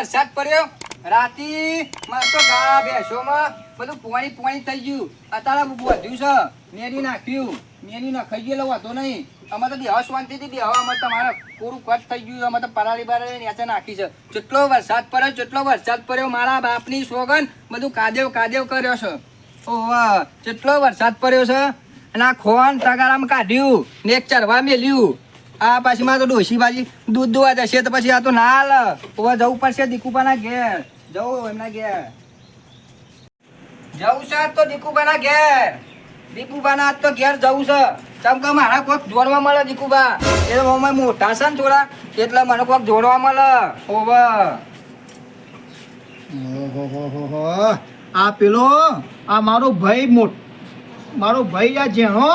વરસાદ પડ્યો રાતી માં તો ગા બેસોમાં બધું પોણી થઈ ગયું અત્યારે બધું છે મેરી નાખ્યું મેરી નાખાઈ ગયેલો વાંધો નહીં અમે તો બેહવા શાંતિથી બેહવા અમે તમારે પૂરું કટ થઈ ગયું અમે તો પરાળી બારાળી નીચે નાખી છે જેટલો વરસાદ પડ્યો મારા બાપની સોગન બધું કાદેવ કર્યો છે ઓહ જેટલો વરસાદ પડ્યો છે અને આ ખોન તગારામાં કાઢ્યું ને એક ચરવા મેલ્યું આ પછી માં તો ડોશી બાજી દૂધ દોવા જશે તો પછી આ તો ના હાલ જવું પડશે દીકુબાના ઘેર જવું એમના ઘેર જવું છે તો દીકુબાના ઘેર દીકુબાના આજ તો ઘેર જવું છે ચમ કે મારા કોઈક જોડવા મળે દીકુબા એ તો મોટા છે ને થોડા એટલે મને કોઈક જોડવા મળે ઓહો આ પેલો આ મારો ભાઈ આ જેણો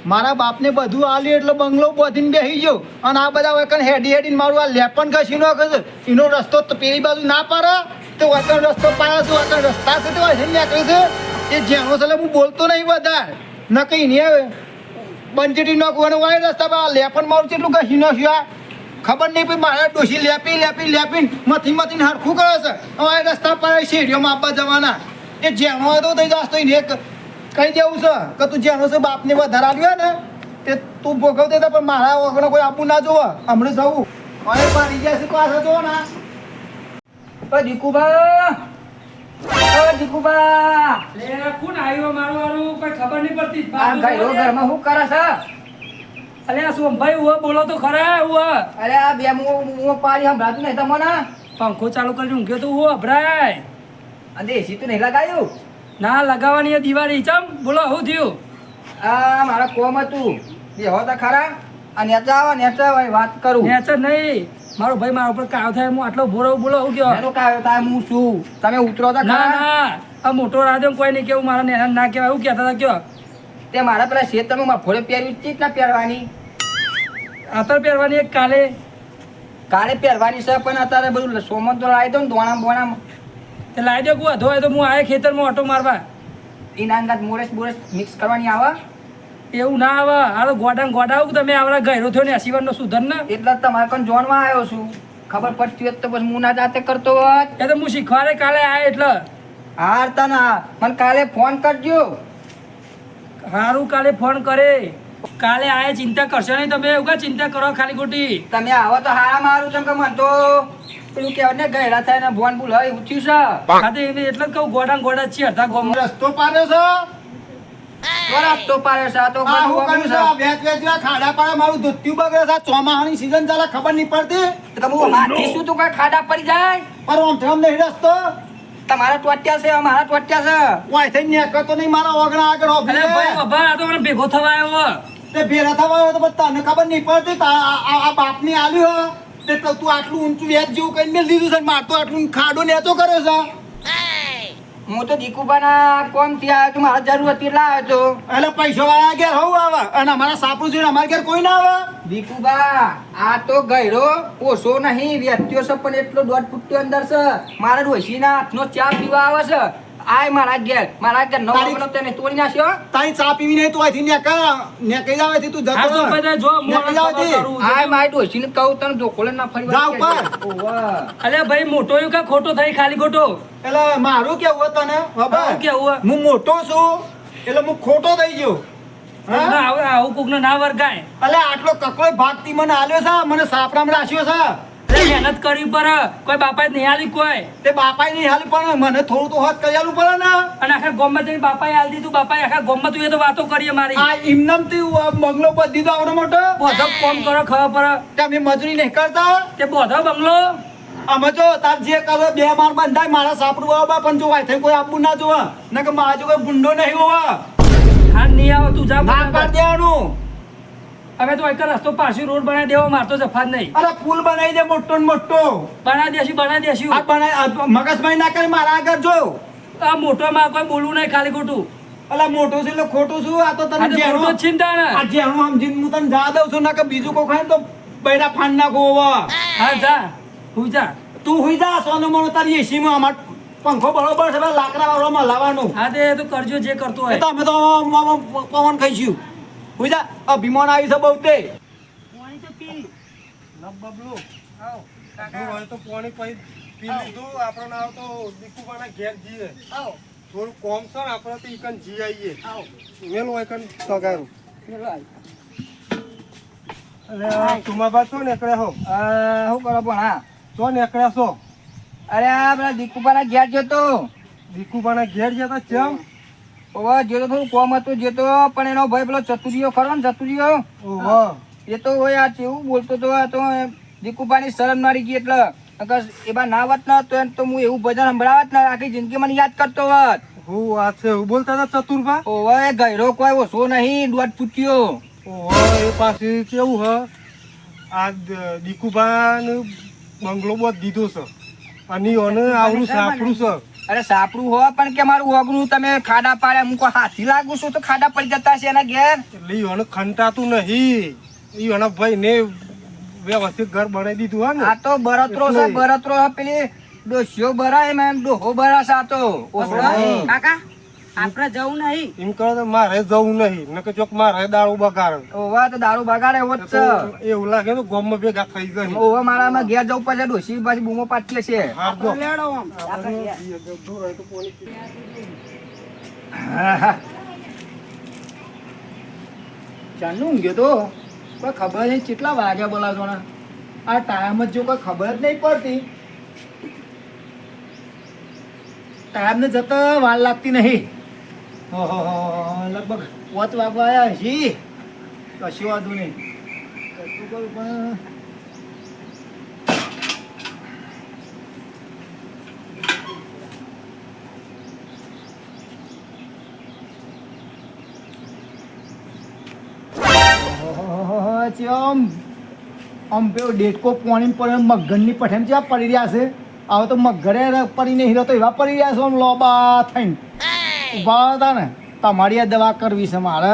મારા બાપને બધું આલ્યું એટલે બંગલો બોધીને બેસી ગયો અને આ બધા વખત હેડીને મારું આ લેપન ઘસીનો કરે એનો રસ્તો તો પેલી બાજુ ના પાડે તો વખત રસ્તો પાડે છે વખત રસ્તા છે તો નીકળે છે એ જેણો છે એટલે હું બોલતો નહીં વધારે ન કઈ નહીં બંજેટી નાખવાનું હોય રસ્તા પર લેપન મારું છે એટલું ઘસીનો છે ખબર નહીં ભાઈ મારા ડોશી લેપીને મથી હરખું કરે છે હવે રસ્તા પર શેરીઓમાં આપવા જવાના એ જેણો હતો થઈ જશ તો એને કહી દેવું છે કે તું જેનો છે બાપને વધારે આવ્યો ને તે તું ભોગવ દેતા પણ મારા વગર કોઈ આપવું ના જોવે હમણાં જવું હવે મારી જાય છે પાછા જોવો ના દીકુબા લે કોણ આવ્યો મારું કોઈ ખબર નહીં પડતી આ ગયો ઘરમાં શું કરે છે અલે આ સોમભાઈ હું બોલો તો ખરા હું અરે આ બે હું પાડી સંભળાતું નહીં તમને પંખો ચાલુ કરીને ઊંઘ્યો તો હું અભરાય અને એસી તો નહીં લગાવ્યું ના લગાવવાની દિવાળી ચમ બોલો શું થયું આ મારા કોમ હતું બે હો તો ખરા આ નેચા વાત કરું નેચર નહીં મારો ભાઈ મારા ઉપર કાવ થાય હું આટલો ભોરો બોલો હું કયો એનો કાયો થાય હું શું તમે ઉતરો તો ના ખરા ના આ મોટો રાધે કોઈ નહીં કેવું મારા નેના ના કહેવાય એવું કહેતા હતા કયો તે મારા પેલા શેતરમાં મફોડે પહેરવી ચીજ ના પહેરવાની આતર પહેરવાની એક કાલે પહેરવાની છે પણ અત્યારે બધું સોમન તો લાવી દો ને દોણા તે લાવી દે કું અધો હોય તો હું આયા ખેતરમાં ઓટો મારવા ઈનાંગાત મોરેશ મિક્સ કરવાની આવે એવું ના આવે આ તો ગોડા આવું તમે આવડા ગયરો થયો ને 80 વર્ષનો સુધર ને એટલે જ તમારે કોણ જોણવા આવ્યો છું ખબર પડતી હોત તો પછી હું ના જાતે કરતો હોત એ તો હું શીખવાડે કાલે આયા એટલે હાર તને મને કાલે ફોન કરજો સારું કાલે ફોન કરે કાલે આયા ચિંતા કરશો નહીં તમે એવું કા ચિંતા કરો ખાલી ખોટી તમે આવો તો હારા મારું છે કે મને તો પેલું કહેવાય ને ગયડા થાય ને ભોન ભૂલ હોય ઉઠ્યું છે ખાતે એટલે જ કહું ગોડા છે અડધા ગોમ રસ્તો પાડ્યો છે રસ્તો પાડ્યો છે આ તો આ હું બધું કરું છું આ વેચ ખાડા પાડે મારું ધોત્યું બગડે છે ચોમાહાની સીઝન ચાલે ખબર નહીં પડતી તો હું હાથી શું તું કઈ ખાડા પડી જાય પર ઓમ નહીં રસ્તો તમારા ટોટ્યા છે અમારા ટોટ્યા છે ઓય થઈ નીકળતો નહીં મારા ઓગણા આગળ અરે ઓભી ભાઈ બાબા આ તો મને ભેગો થવા આવ્યો તે ભેરા થવા આવ્યો તો પણ તને ખબર નહીં પડતી આ બાપની આલ્યું હો તે તો તું આટલું ઊંચું વેચ જેવું કરીને લીધું છે માર તો આટલું ખાડો નેચો કર્યો છે હું તો દીકુબાના કોમ થી આવ્યો તો મારા જરૂર હતી એટલે આવ્યો તો એટલે પૈસા વાળા ઘેર હોવું આવે અને અમારા સાપરું જોઈને અમારા ઘેર કોઈ ના આવે દીકુબા આ તો ગયરો ઓછો નહીં વ્યક્તિઓ છે પણ એટલો 1.5 ફૂટ અંદર છે મારા ડોશીના હાથનો ચા પીવા આવે છે આય મારા ઘેર નવો બનો તેને તોડી નાખ્યો તારી ચા પીવી નહીં તું અહીંથી નેકઈ જાવે તું આ જતો સોમભાઈ જો નેકઈ જાવે આય મારી ડોશીને કહું તને ઢોકોલે ના ફરી જા ઉપર. અલે ભાઈ મોટો એવું કા ખોટો થઈ ખાલી ખોટો એટલે મારું કેવું તને ખબર આવું કેવું? હું મોટો છું એટલે હું ખોટો થઈ ગયો હા? આવું કોક ના વર્ગાય એટલે આટલો કકડો ભાગતી મને આલ્યો છે મને સાપડામાં રાખ્યો છે અરે મહેનત કરવી પડે કોઈ બાપાએ નહીં આલી કોઈ તે બાપાએ નહીં હાલ પણ મને થોડું તો હાથ કરી આલવું પડે ને અને આખા ગામમાં જઈને બાપાએ આલી દીધું બાપાએ આખા ગામમાં તું એ તો વાતો કરીએ મારી આ ઇમનમથી બંગલો બધી દીધો આવડો મોટો બધો કોમ કરો ખબર પડે તે અમે મજૂરી નહીં કરતા તે બધો બંગલો અમે જો તાર જે કરો બે માર બંધાય મારા સાપડું બાબા પણ જો વાય થઈ કોઈ આપવું ના જોવે ને કે મારા જો કોઈ ગુંડો નહીં હોવા હા નહીં આવે તું જા ના પાડી દેવાનું હવે તો એક રસ્તો પાછી રોડ બનાવી દેવો મારતો જફાત નહીં અરે પુલ બનાવી દે મોટો ને મોટો બનાવી દેશું આ બનાવી મગજમારી ના કરી મારા આગળ જો આ મોટો માં કોઈ બોલવું નહીં ખાલી ખોટું અલા મોટો છે એટલે ખોટું છું આ તો તને આ તો જેણો ખોટો જ ચિંતા ને આ જેણો સમજીને હું તને જા દઉં છું ના કે બીજું કોઈ ખાય ને તો બૈરા ફાન નાખો હવે હા જા હું જા તું હુઈ જા સોનો મોનો તારી એસીમાં અમાર પંખો બરોબર છે લાકડા વાળો લાવવાનું હા તે તો કરજો જે કરતો એ હોય તો અમે તો પવન ખાઈશું હુઈ જા અભિમાન આવી છે બહુ તે પાણી તો પી લબ બબલો આવ કાકા હોય તો પાણી પી લીધું આપણે ના તો દીકુબાના ઘેર જઈએ થોડું કોમ છે ને આપણે તો ઈકન જી આવીએ મેલું એકન તગારું એટલે તુમાબા છો નીકળ્યા હો શું કરો પણ હા છો નીકળ્યા છો અરે આ પેલા દીકુપાના ઘેર જતો દીકુબાના ઘેર જતા ચમ ઓવા જેતો થોડું કોમ હતું જેતો પણ એનો ભાઈ પેલો ચતુરિયો ખરો ને ચતુરિયો ઓહો એ તો હોય આ કેવું બોલતો તો આ તો દીકુપાની શરમ મારી ગઈ એટલે અગર એ બા ના વાત ના તો એમ તો હું એવું ભજન સંભળાવત ને આખી જિંદગી મને યાદ કરતો હોત હું વાત છે એવું બોલતા હતા ચતુરબા ઓવે ગયરો કોઈ ઓછો નહીં દોઢ ફૂટ્યો ઓહો એ પાસે કેવું હ આ દીકુબાને બંગલો બહુ દીધો છે અને ઓને આવડું સાપડું છે અરે સાપડું હોય પણ કે મારું ઓગણું તમે ખાડા પાડ્યા હું કોઈ હાથી લાગુ છું તો ખાડા પડી જતા છે એના ઘેર એટલે ઈઓને ખંટાતું નહીં ઈઓના ભાઈ ને વ્યવસ્થિત ઘર બનાવી દીધું હે ને આ તો બરતરો છે બરતરો છે પેલી ડોસ્યો બરાય એમ ડોહો બરાશ આ તો ઓછો નહીં. કાકા આપણે જવું નહીં. એમ કહો તો મારે જવું નહીં નકર ચોક મારે દારૂ બગાડે ઓવા તો દારૂ બગાડે એવો જ છે એવું લાગે તો ગામમાં ભેગા થઈ જાય ઓવા મારામાં ઘેર જવું પડશે ડોસી પાછી બૂમો પાટીએ છે હા જો. લેડો આમ. ચાલુ ઊંઘ્યો તો કોઈ ખબર નહીં કેટલા વાગ્યા બોલાવજો ને આ ટાઈમ જ જો કોઈ ખબર જ નહીં પડતી ટાઈમને જતા વાર લાગતી નહીં ઓહો લગભગ 5 વાગવા આવ્યા હશી કશું વાંધો નહીં એટલું કરું પણ આમ પેલો ડેટકો પોણી પર મગરની પઠેમ છે પડી રહ્યા છે હવે તો મગરે પડી નહીં રહ્યો તો એવા પડી રહ્યા છે આમ લોબા થઈને ઉભા હતા ને તમારી આ દવા કરવી છે મારે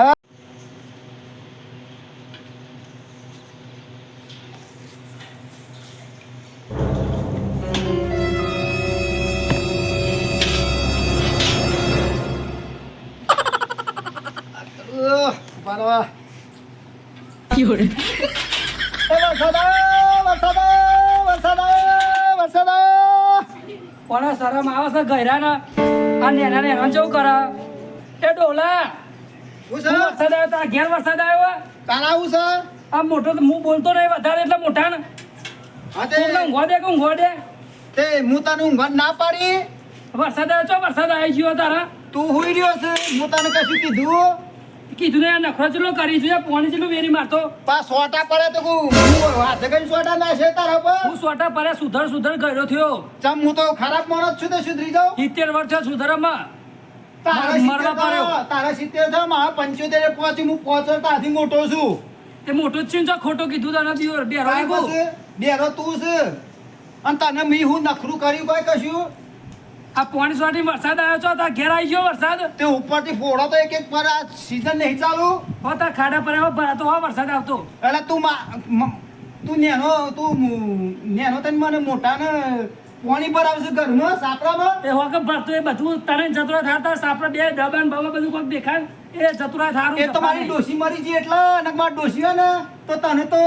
બરાબર પણ શરમ આવે છે ગયરા ને આ નેના નેના જેવું કરે એ ડોલા વરસાદ આવ્યો તારા ઘેર વરસાદ આવ્યો તારા આવું છે આ મોટો તો હું બોલતો નહીં વધારે એટલે મોટા ને હા તે ઊંઘવા દે કે ઊંઘવા દે તે હું તને ઊંઘવા ના પાડી વરસાદ આવ્યો છો વરસાદ આવી ગયો તારા તું હુઈ રહ્યો છે હું તને કશું કીધું કીધું ને આ નખરો ચેટલો કરી છે પોણી ચેટલું વેરી મારતો પા સોટા પડે તો હું હાથે કઈ સોટા ના છે તારા પર હું સોટા પડે સુધર ગયો થયો ચમ હું તો ખરાબ માણસ છું તો સુધરી જાઉં 70 વર્ષ સુધરમાં તારા મરવા 70 પડ્યો. તારા 70 થયો મારા 75 પહોંચી હું પહોંચતાથી મોટો છું તે મોટું જ છે ને જો ખોટું કીધું તને દિયો બે કાંઈ રાગો બસ બેરો તું છે અને તને મી હું નખરું કર્યું કોઈ કશું આ પોણી સોટી વરસાદ આવ્યો છો તાર ઘેર આવી ગયો વરસાદ તે ઉપરથી ફોડો તો એક પર આ સીઝન નહીં ચાલુ હો તાર ખાડા પર આવ્યો ભરાતો હો વરસાદ આવતો એટલે તું નેનો તને મને મોટા ને પાણી પર આવશે ઘરમાં સાપરામાં એ હો કે ભરતો એ બધું તને જતરા થાતા સાપડા બે ડબાન બાબા બધું કોક દેખાય એ જતરા થારું એ તો મારી ડોસી મરી ગઈ એટલે અને મારી ડોસી હોય ને તો તને તો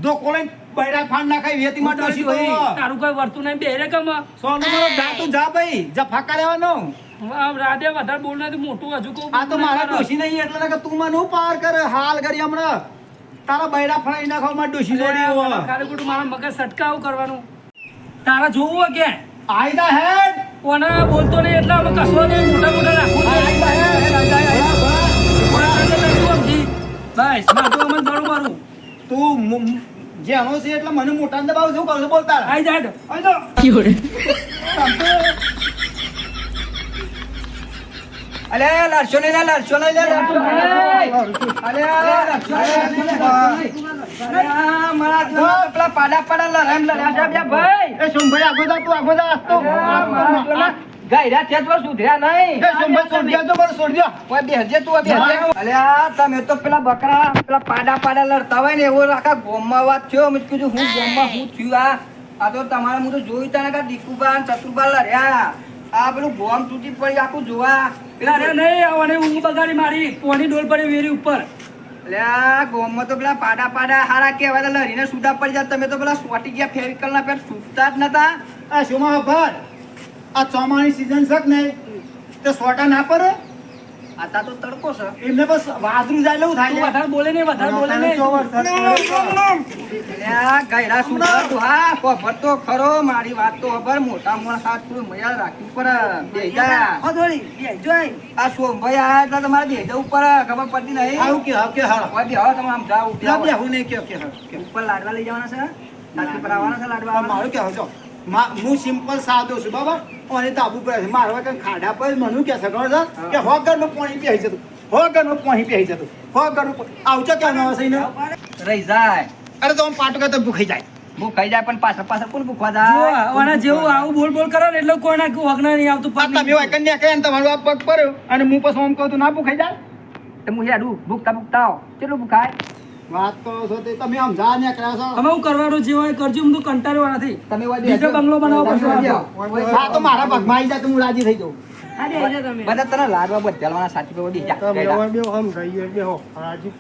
ધોકો લઈને બૈરા ફાંડ નાખાય વેતી માં ડોસી હોય તારું કોઈ વર્તું નહીં બેરે કમ સોનું મારો જા તું જા ભાઈ જફા કરેવાનો રાધે વધારે બોલ નથી મોટું હજુ કહું આ તો મારા ડોસી નહીં એટલે કે તું મને હું પાર કરે હાલ કરી હમણાં તારા બૈરા ફાડી નાખો મારી ડોસી જોડી હોય ખાલી ખોટું મારા મગજ સટકાવું કરવાનું તારા જોવું કે આઈ દા હેડ કોને બોલતો નહીં એટલે અમે કશો નહીં મોટા રાખવું આઈ દા હેડ બસ માટું અમને બરું મારું તું જેનો છે એટલે મને મોટા દબાવ શું કરશો બોલતા આઈ જાય આઈ દો અલે લડશો નહીં લે લડશો નહીં લે અલે લડશો નહીં મારા પેલા પાડા પાડા લડામ લડ્યા છે બે ભાઈ એ સોમભાઈ આગો જા તું આગો જા આસ્તો ગાયરા છે તો સુધર્યા નહીં એ સોમભાઈ છોડ દે તો બરો છોડ દે ઓય બેહજે તું બેહજે અલે આ તમે તો પેલા બકરા પેલા પાડા પાડા લડતા હોય ને એવો આખા ગોમમાં વાત થયો મેં કીધું હું ગોમમાં હું થયું આ તો તમારે હું તો જોયું તા કે દીકુબા ચતુરબા લડ્યા આ પેલું ગોમ તૂટી પડી આખું જોવા પેલા અરે નહીં આવને ઊંઘ બગાડી મારી પોણી ડોલ પડી વેરી ઉપર એટલે આ ગોમમાં તો પેલા પાડા પાડા હારા કહેવાય લડીને સુધા પડી જાય તમે તો પેલા સોટી ગયા ફેવિકલ ના પેટ છૂટતા જ નતા આ શોમાં ભાર આ ચોમાની સીઝન છે કે નહીં તે સોટા ના પડે આતા તો તડકો છે એમને બસ વાદળું જાય એવું તું થાય વધારે બોલે નહીં વધારે બોલે નહીં જો વરસાદ પડે. અલ્યા ગયરા શું તું હા ખબર તો ખરો મારી વાત તો ખબર મોટા માણસ હાથ થોડું મજા રાખવી પડે બેજા હો થોડી બે જોઈ આ સોમભાઈ આયા હતા તમારે બેજા ઉપર ખબર પડતી નહીં આવું કે હાલો હવે બેહો તમે આમ જાઓ ના બેહું નહીં કે ઉપર લાડવા લઈ જવાના છે તાકી પર આવવાના છે લાડવા મારું કે જો હું સિમ્પલ સાદો છું બાબા અને તાબુ પર છે મારવા કઈ ખાડા પર મનું કે સગળ છે કે હોગરનું પાણી પીઈ જતું હોગરનું પાણી પીઈ જતું હોગરનું આવજો કે ન હશે ને રહી જાય અરે તો આમ પાટો તો ભૂખી જાય ભૂખ ખાઈ જાય પણ પાછળ પાછળ કોણ ભૂખવા જો જાય આના જેવું આવું બોલ બોલ કરે ને એટલે કોઈના વગના નહીં આવતું આ તમે હોય કન્યા કહે ને તમારું આ પગ પડ્યો અને હું પછી આમ કહું તો ના ભૂખાઈ જાય તો હું હેડું ભૂખતા ભૂખતા આવો કેટલું ભૂખાય વાત કરો છો તે તમે આમ જા ને કર્યા છો અમે હું કરવાનું જે હોય કરજો હું તો કંટાળ્યો નથી તમે હોય બીજો બંગલો બનાવવો પડશે હા તો મારા પગમાં આવી જાય તો હું રાજી થઈ જાઉં હા બેહજો તમે બધા તને લાડવા બધાલવાના સાચી પર વળી તમે જા હોય બે હમ રહીએ બેહો રાજુ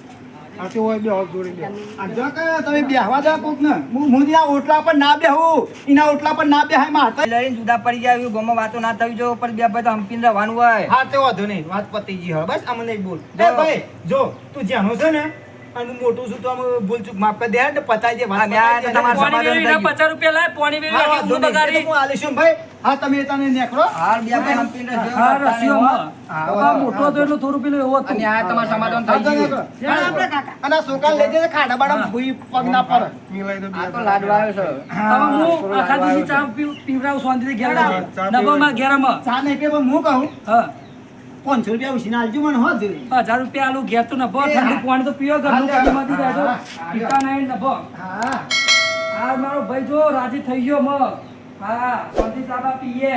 સાચું હોય બેહો જોડી બે આ જો કે તમે બેહવા દો કોક ને હું ત્યાં ઓટલા પર ના બેહું એના ઓટલા પર ના બેહાય માં હાથ લઈને જુદા પડી જાય એવું ગમો વાતો ના થવી જો પણ બે ભાઈ તો હંપીને રહેવાનું હોય હા તે વાંધો નહીં વાત પતી ગઈ હવે બસ અમને નહીં બોલ એ ભાઈ જો તું જ્યાંનો છે ને અને હું મોટું છું તો આમ ભૂલ ચૂક માફ કરી દે ને પતાઈ દે વાત હા, મેં આ તો તમારા પોણી વેરી ના 50 રૂપિયા લાય પોણી વેરી હા, આખી વાંધો ઊંઘ નહીં. એ તો બગાડી હું આલીશું ભાઈ હા તમે તને નેકળો હાલ બે ભાઈ હંપીને રહેજો. હા રસીઓમાં હા, બાપા મોટો હતો એટલો થોડું પેલું એવું હતું અને આ તમારું સમાધાન થઈ ગયું ચાલો આપણે કાકા અને આ છોકરા લઈ જજે ખાડા બાડા ભૂઈ પગ ના પર મિલાઈ દો આ તો લાડવા આવ્યો છે હવે હું આખા દિવસથી ચા પીવડાવું શાંતિથી ઘેર જજે. નભો માં ઘેરમાં ચા નહીં પીએ પણ હું કહું હા 500 રૂપિયા ઉછીને આલજો મને હો જ 1000 રૂપિયા આલું ઘેર તો નભો ઠંડુ પાણી તો પીવો ઘરનું હા, પાણીમાંથી બેઠો હા, પીતા નહીં નભો હા આ મારો ભાઈ જો રાજી થઈ ગયો મ હા શાંતિ સાબા પીએ